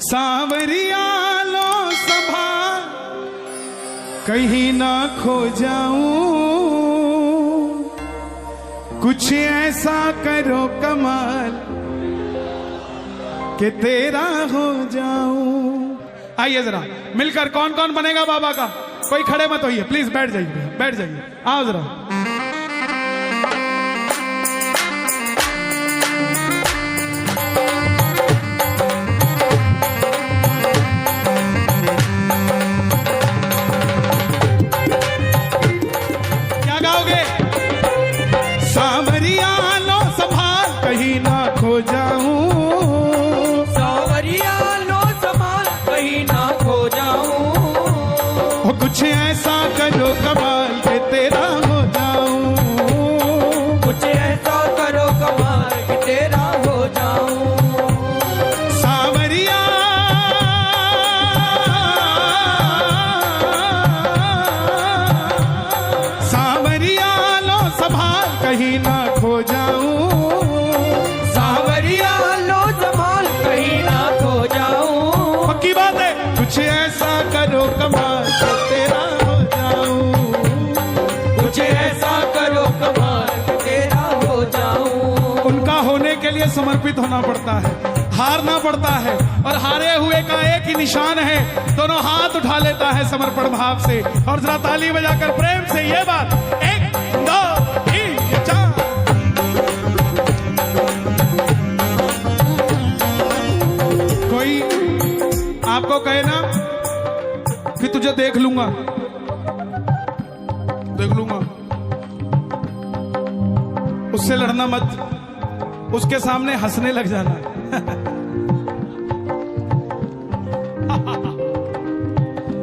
सांवरिया लो संभाल कहीं ना खो जाऊं, कुछ ऐसा करो कमाल कि तेरा हो जाऊं। आइए जरा मिलकर कौन कौन बनेगा बाबा का, कोई खड़े मत होइए प्लीज, बैठ जाइए बैठ जाइए, आओ जरा। क्या गाओगे? सांवरिया लो संभाल कहीं ना खो जाऊं, सांवरिया लो संभाल कहीं ना खो जाऊं, कुछ ऐसा करो कमाल के तेरा हो जाऊं, कुछ ऐसा करो कमाल कि तेरा हो जाऊं। सांवरिया सांवरिया लो संभाल कहीं ना खो जाऊं, सांवरिया लो संभाल कहीं ना खो जाऊं, पक्की बात है। कुछ ऐसा करो कमाल के तेरा हो जाऊं, कुछ ऐसा करो कमाल कि तेरा हो जाऊं। उनका होने के लिए समर्पित होना पड़ता है, हारना पड़ता है, और हारे हुए का एक ही निशान है, दोनों हाथ उठा लेता है समर्पण भाव से। और जरा ताली बजाकर प्रेम से ये बात, 1 2 3 4। कोई आपको कहे ना कि तुझे देख लूंगा, देख लूंगा, उससे लड़ना मत, उसके सामने हंसने लग जाना।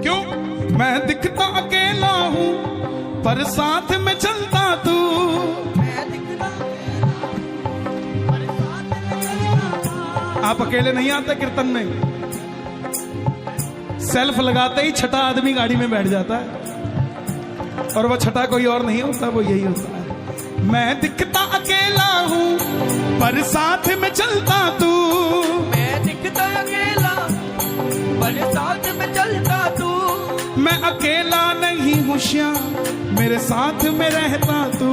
क्यों? मैं दिखता अकेला हूं पर साथ में चलता तू, आप अकेले नहीं आते कीर्तन में, सेल्फ लगाते ही छठा आदमी गाड़ी में बैठ जाता है, और वो छठा कोई और नहीं होता, वो यही होता है। मैं दिखता अकेला हूं पर साथ में चलता तू, मैं दिखता अकेला पर साथ में चलता तू, मैं अकेला नहीं हूँ श्याम मेरे साथ में रहता तू,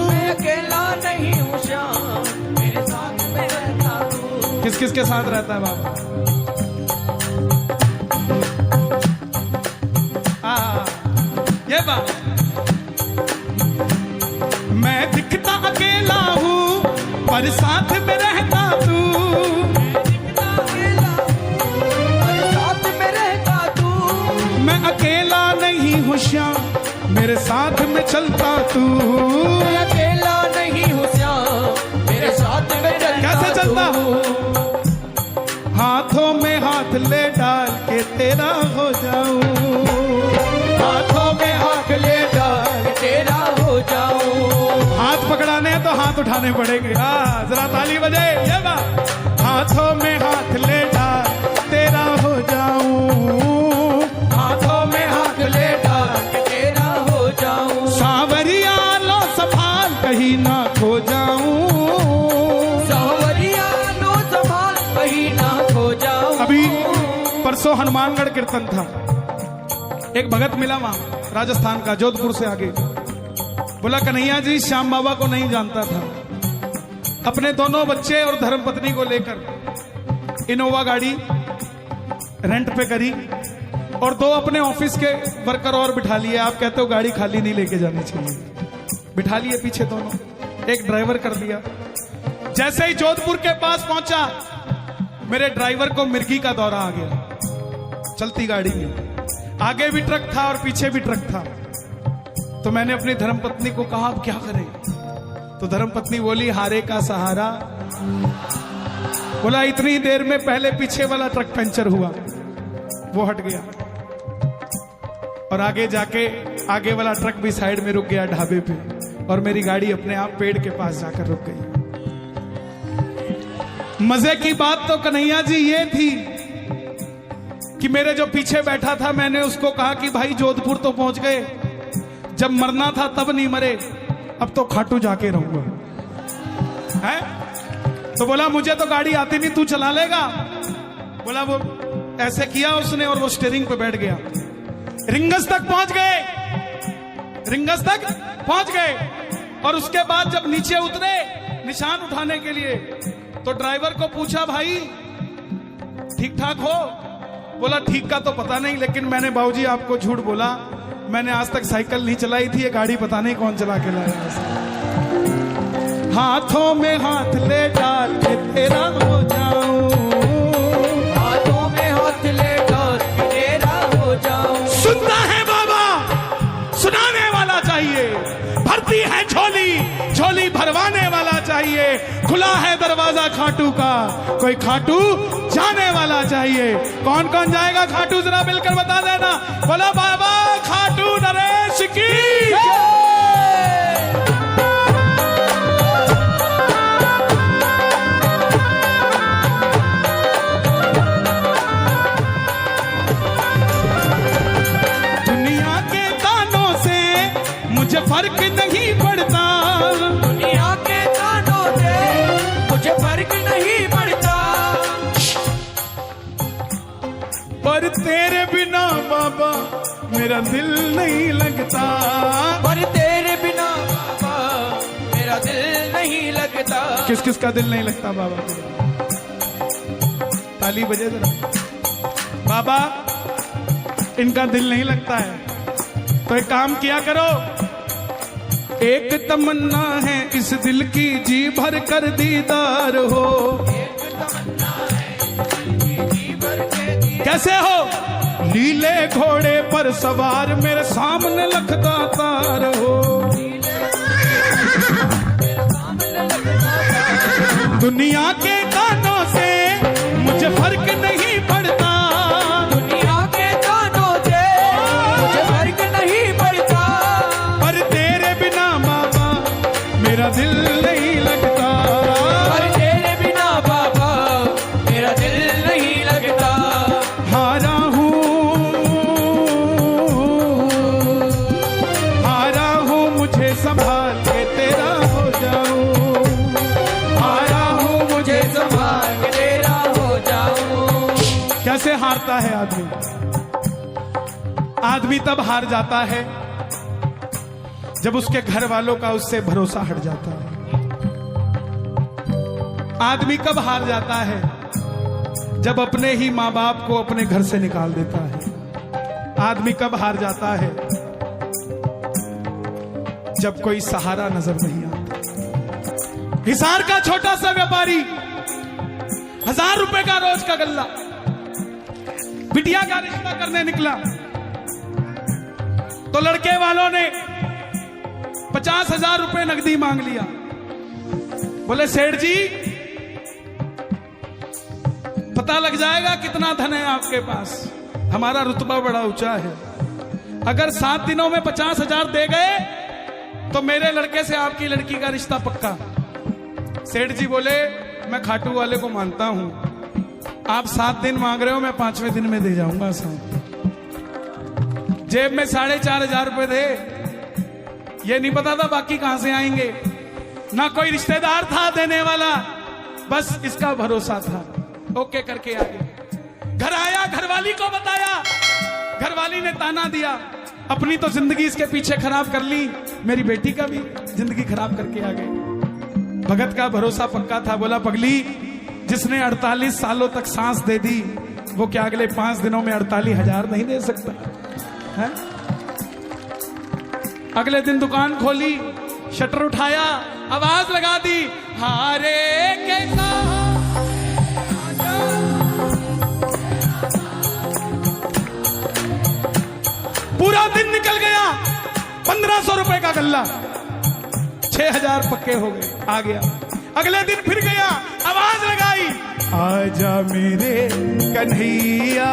मैं अकेला नहीं हूँ श्याम मेरे साथ में रहता तू। किस किस के साथ रहता है बाबा? ये बात, मैं दिखता अकेला हूँ पर साथ में रहता तू, मैं दिखता अकेला पर साथ में रहता तू, मैं अकेला नहीं हूँ श्याम मेरे साथ में चलता तू, मैं अकेला नहीं हूँ श्याम मेरे साथ में चलता। कैसे चलता हूँ? हाथों में हाथ ले डाल के तेरा हो जाऊं, हाथों में हाथ ले डाल तेरा हो जाऊं, हाथ पकड़ाने हैं तो हाथ उठाने पड़ेंगे। जरा ताली बजे ये बात, हाथों में हाथ ले डाल तेरा हो जाऊं, हाथों में हाथ ले डाल तेरा हो जाऊं, सांवरिया लो संभाल कहीं ना खो जाऊं, सांवरिया लो संभाल कहीं ना खो जाऊं। अभी परसों हनुमानगढ़ कीर्तन था, एक भगत मिला वहां राजस्थान का, जोधपुर से आगे, बोला कन्हैया जी श्याम बाबा को नहीं जानता था, अपने दोनों बच्चे और धर्मपत्नी को लेकर इनोवा गाड़ी रेंट पे करी, और 2 अपने ऑफिस के वर्कर और बिठा लिए। आप कहते हो गाड़ी खाली नहीं लेके जानी चाहिए, बिठा लिए पीछे दोनों, एक ड्राइवर कर दिया। जैसे ही जोधपुर के पास पहुंचा, मेरे ड्राइवर को मिर्गी का दौरा आ गया, चलती गाड़ी में आगे भी ट्रक था और पीछे भी ट्रक था। तो मैंने अपनी धर्मपत्नी को कहा अब क्या करें? तो धर्मपत्नी बोली हारे का सहारा। बोला इतनी देर में पहले पीछे वाला ट्रक पंचर हुआ, वो हट गया, और आगे जाके आगे वाला ट्रक भी साइड में रुक गया ढाबे पे, और मेरी गाड़ी अपने आप पेड़ के पास जाकर रुक गई। मजे की बात तो कन्हैया जी ये थी कि मेरे जो पीछे बैठा था, मैंने उसको कहा कि भाई जोधपुर तो पहुंच गए, जब मरना था तब नहीं मरे, अब तो खाटू जाके रहूंगा है। तो बोला मुझे तो गाड़ी आती नहीं, तू चला लेगा? बोला वो ऐसे किया उसने और वो स्टीयरिंग पे बैठ गया। रिंगस तक पहुंच गए, रिंगस तक पहुंच गए। और उसके बाद जब नीचे उतरे निशान उठाने के लिए, तो ड्राइवर को पूछा, भाई ठीक ठाक हो? बोला ठीक का तो पता नहीं, लेकिन मैंने बाबूजी आपको झूठ बोला, मैंने आज तक साइकिल नहीं चलाई थी, ये गाड़ी पता नहीं कौन चला के लाया। हाथों में हाथ ले डाल के तेरा हो जाऊं, हाथों में हाथ ले डाल के तेरा हो जाऊं। सुनता है बाबा, सुनाने वाला चाहिए, भरती है झोली, झोली भरवाने वाला चाहिए, खुला है दरवाजा खाटू का, कोई खाटू जाने वाला चाहिए। कौन कौन जाएगा खाटू, जरा मिलकर बता देना। बोला बाबा खाटू नरेश की जय। दुनिया के तानों से मुझे फर्क नहीं पड़ता, दुनिया के तानों से मुझे फर्क नहीं पड़ता, पर तेरे बिना बाबा मेरा दिल नहीं लगता, पर तेरे बिना बाबा मेरा दिल नहीं लगता। किस किस का दिल नहीं लगता बाबा? ताली बजे जरा। बाबा इनका दिल नहीं लगता है, तो एक काम किया करो, एक तमन्ना है इस दिल की, जी भर कर दीदार हो। कैसे हो? लीले घोड़े पर सवार मेरे सामने लखता तार हो। दुनिया के कानों से मुझे फर्क नहीं पड़ता, दुनिया के तानों से मुझे फर्क नहीं पड़ता, पर तेरे बिना बाबा मेरा दिल नहीं लगता, पर तेरे बिना बाबा मेरा दिल नहीं लगता। हारा हूँ मुझे संभाल के तेरा हो जाऊं, हारा हूँ मुझे संभाल के तेरा हो जाऊं। कैसे हारता है आदमी? आदमी तब हार जाता है जब उसके घर वालों का उससे भरोसा हट जाता है। आदमी कब हार जाता है? जब अपने ही माँ बाप को अपने घर से निकाल देता है। आदमी कब हार जाता है? जब कोई सहारा नजर नहीं आता। हिसार का छोटा सा व्यापारी, 1000 रुपए का रोज का गल्ला, बिटिया का रिश्ता करने निकला, तो लड़के वालों ने 50,000 रुपए नकदी मांग लिया। बोले सेठ जी पता लग जाएगा कितना धन है आपके पास, हमारा रुतबा बड़ा ऊंचा है, अगर 7 दिनों में 50,000 दे गए तो मेरे लड़के से आपकी लड़की का रिश्ता पक्का। सेठ जी बोले मैं खाटू वाले को मानता हूं, आप 7 दिन मांग रहे हो, मैं 5वें दिन में दे जाऊंगा साहब। जेब में 4,500 रुपए थे, ये नहीं पता था बाकी कहां से आएंगे, ना कोई रिश्तेदार था देने वाला, बस इसका भरोसा था। ओके करके आ गया। घर आया, घरवाली को बताया, घरवाली ने ताना दिया, अपनी तो जिंदगी इसके पीछे खराब कर ली, मेरी बेटी का भी जिंदगी खराब करके आ गए। भगत का भरोसा पक्का था, बोला पगली जिसने 48 सालों तक सांस दे दी, वो क्या अगले 5 दिनों में 48,000 नहीं दे सकता है? अगले दिन दुकान खोली, शटर उठाया, आवाज लगा दी, हारे कैसा पूरा दिन निकल गया, 1500 रुपए का गल्ला, 6,000 पक्के हो गए, आ गया। अगले दिन फिर गया, आवाज लगाई, आजा मेरे कन्हैया,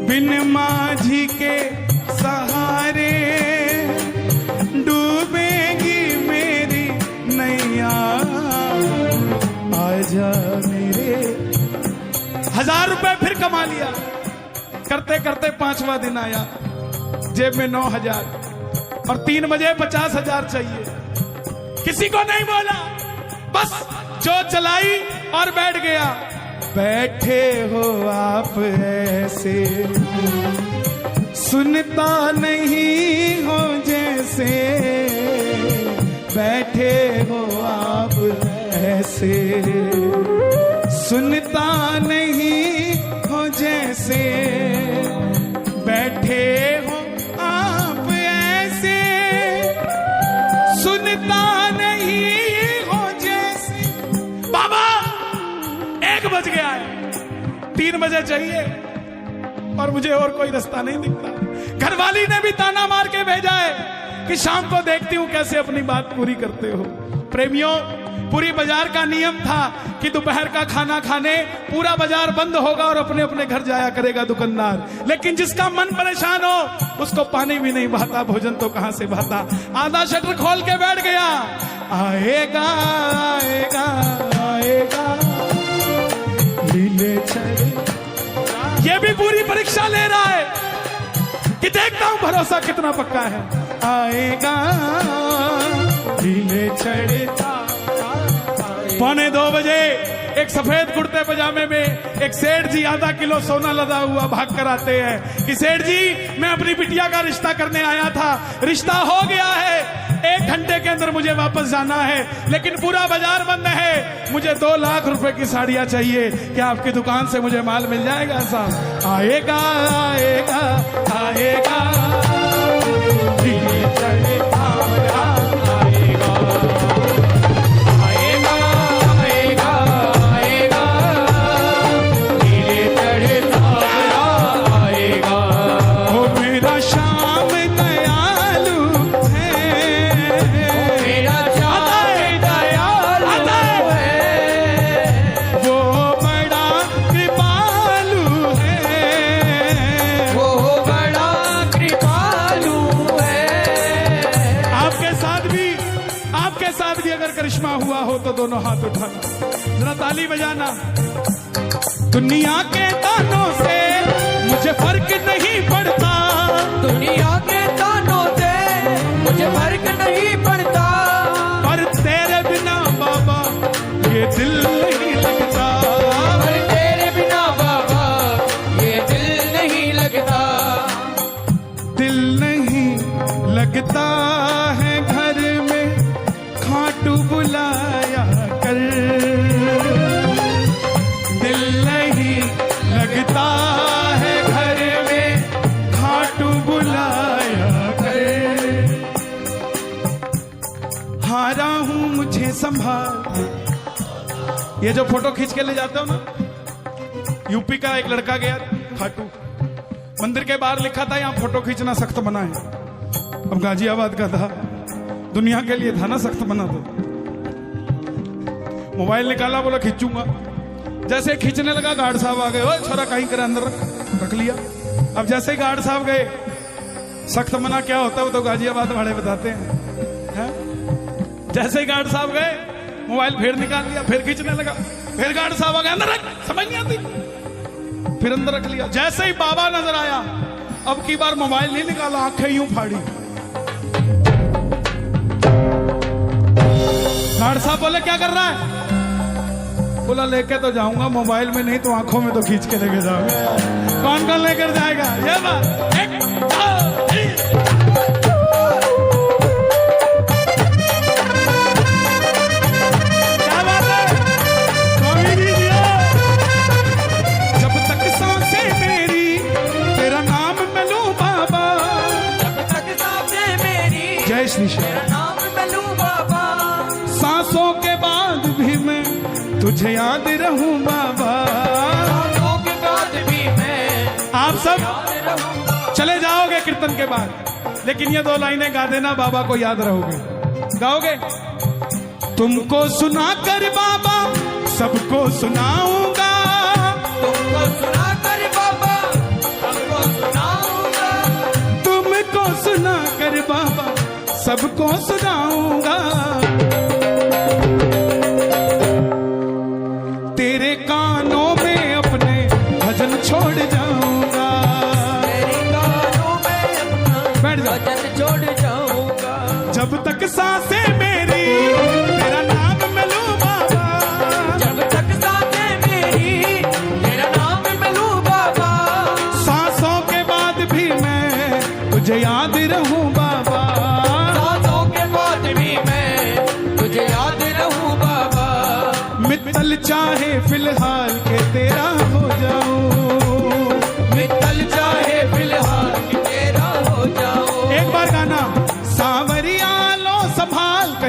बिन माझी के सहारे डूबेगी मेरी नैया, आजा मेरे। 1000 रुपए फिर कमा लिया। करते करते 5वां दिन आया, जेब में 9,000 और 3 बजे 50,000 चाहिए। किसी को नहीं बोला, बस जो चलाई और बैठ गया। बैठे हो आप ऐसे, सुनता नहीं हो जैसे, बैठे हो आप ऐसे, सुनता नहीं हो जैसे, बैठे हो आप ऐसे, सुनता नहीं हो जैसे। बाबा 1 बज गया है, 3 बजे चाहिए और मुझे और कोई रास्ता नहीं दिखता। घरवाली ने भी ताना मार के भेजा है कि शाम को देखती हूं कैसे अपनी बात पूरी करते हो। प्रेमियों, पूरी बाजार का नियम था कि दोपहर का खाना खाने पूरा बाजार बंद होगा और अपने अपने घर जाया करेगा दुकानदार। लेकिन जिसका मन परेशान हो उसको पानी भी नहीं भाता, भोजन तो कहां से भाता। आधा शटर खोल के बैठ गया, आएगा आएगा आएगा लीले छड़े। ये भी पूरी परीक्षा ले रहा है कि देखता हूं भरोसा कितना पक्का है। आएगा लीले छड़े। 1:45 बजे एक सफेद कुर्ते पजामे में एक सेठ जी आधा किलो सोना लदा हुआ भाग कर आते हैं कि सेठ जी मैं अपनी बिटिया का रिश्ता करने आया था, रिश्ता हो गया है, 1 घंटे के अंदर मुझे वापस जाना है, लेकिन पूरा बाजार बंद है, मुझे 2 लाख रुपए की साड़ियां चाहिए, क्या आपकी दुकान से मुझे माल मिल जाएगा साहब? आएगा आएगा आएगा करिश्मा हुआ हो तो दोनों हाथ उठाना, जरा ताली बजाना। दुनिया के तानों से मुझे फर्क नहीं पड़ता, दुनिया के तानों से मुझे फर्क नहीं पड़ता, पर तेरे बिना बाबा ये दिल नहीं लगता, पर तेरे बिना बाबा ये दिल नहीं लगता, दिल नहीं लगता है घर में खाटू बुलाया कर, दिल नहीं लगता है घर में खाटू बुलाया कर, हारा हूं मुझे संभाल। ये जो फोटो खींच के ले जाते हो ना, यूपी का एक लड़का गया खाटू, मंदिर के बाहर लिखा था यहां फोटो खींचना सख्त मना है। अब गाजियाबाद का था, दुनिया के लिए था ना सख्त बना। तो मोबाइल निकाला, बोला खींचूंगा, जैसे खींचने लगा गार्ड साहब आ गए, ओए छोरा कहीं करे अंदर रख लिया। अब जैसे ही गार्ड साहब गए, सख्त मना क्या होता है वो तो गाजियाबाद वाले बताते हैं। जैसे ही गार्ड साहब गए, मोबाइल फिर निकाल लिया, फिर खींचने लगा, फिर गार्ड साहब आ गए, अंदर रख, समझ नहीं आती, फिर अंदर रख लिया। जैसे ही बाबा नजर आया, अब की बार मोबाइल नहीं निकाला, आंखें यूं फाड़ी। गार्ड साहब बोले क्या कर रहा है? बोला लेके तो जाऊंगा, मोबाइल में नहीं तो आंखों में तो खींच के लेके जाऊंगा। कौन कौन लेकर जाएगा? ये बात। 1 2 3 क्या बात है? स्वामी जी दिया। जब तक सांसें मेरी तेरा नाम मैं लूं बाबा, जब तक सांसें मेरी जय श्री श्याम, तेरा नाम मैं लूं बाबा, सांसों के बाद भी मैं तुझे याद रहूं बाबा, सांसों के बाद भी मैं आप सब याद रहूंगा। चले जाओगे कीर्तन के बाद, लेकिन ये 2 लाइनें गा देना, बाबा को याद रहोगे। गाओगे? तुमको सुनाकर बाबा सबको सुनाऊंगा, तुमको सुनाकर बाबा सबको सुनाऊंगा, तुमको सुनाकर बाबा सबको सुनाऊंगा, तेरे कानों में अपने भजन छोड़ जाऊंगा, तेरे कानों में अपना बैठ जा। भजन छोड़ जाऊंगा, जब तक सांसें मेरी तेरा नाम मैं लूं बाबा, जब तक सांसें मेरी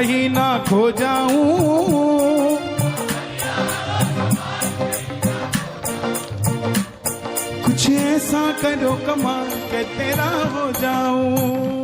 कहीं ना खो जाऊं, कुछ ऐसा करो कमाल के तेरा हो जाऊं।